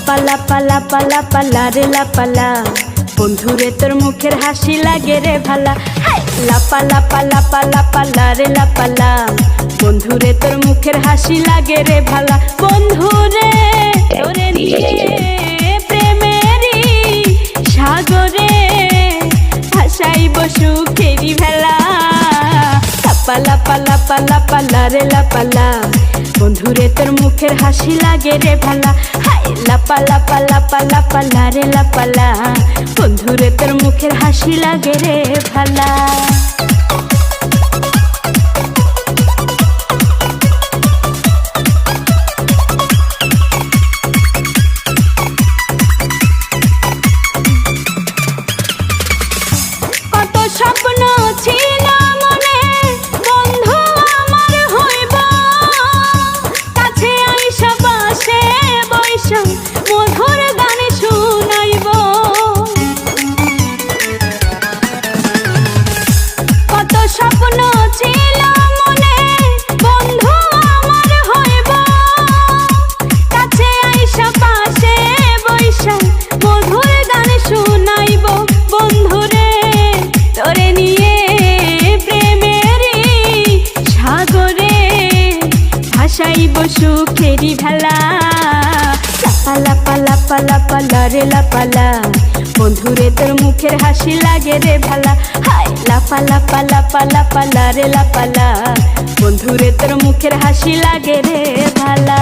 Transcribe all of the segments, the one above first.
লাপা লাপা লাপা লাপা লারে লাপালা, বন্ধুরে তোর মুখের হাসি লাগে রে ভালা। লাপা লাপা লাপা লাপা লারে লাপালা, বন্ধুরে তোর মুখের হাসি লাগে রে ভালা। বন্ধুরে তোরে নিয়ে প্রেমেরই সাগরে ভাসাইব সুখেরই ভেলা। লাপা লাপা লাপা লাপা লারে লাপালা, বন্ধুরে তোর মুখের হাসি লাগে রে ভালা। লাপা লাপা লাপা লাপা লারে লাপালা, বন্ধুরে তোর মুখের হাসি লাগে রে ভালা। কত স্বপ্ন ছিল মনে, বন্ধু আমার হইব, কাছে আইসা পাশে বইসা মধুর গান শুনাইব। কত স্বপ্ন ছিল মনে, বন্ধু আমার হইব, কাছে আইসা পাশে বইসা মধুর গান শুনাইব। বন্ধুরে তোরে নিয়ে প্রেমেরই সাগরে ভাসাইব সুখেরই ভেলা। লাপা লাপা লাপা লাপা লারে লাপালা, বন্ধুরে তোর মুখের হাসি লাগে রে ভালা। লাপা লাপা লাপা লাপা লারে লাপালা, বন্ধুরে তোর মুখের হাসি লাগে রে ভালা।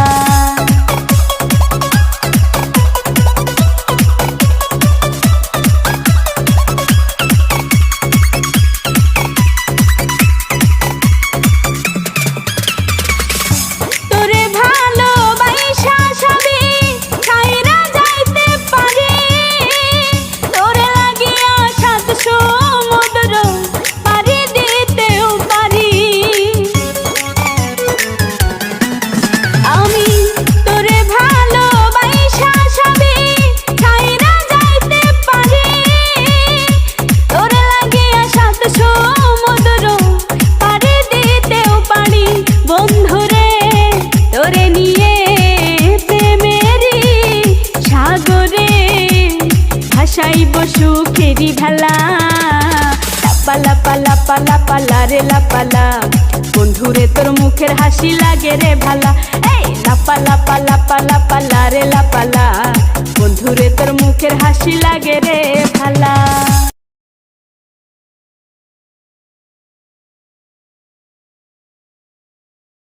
ভাসাইব সুখেরই ভেলা। লাপা লাপা লাপা লাপা লারে লাপালা, বন্ধুরে তোর মুখের হাসি লাগে রে ভালা। লাপা লাপা লাপা লাপা লারে লাপালা, বন্ধুরে তোর মুখের হাসি লাগে রে ভালা।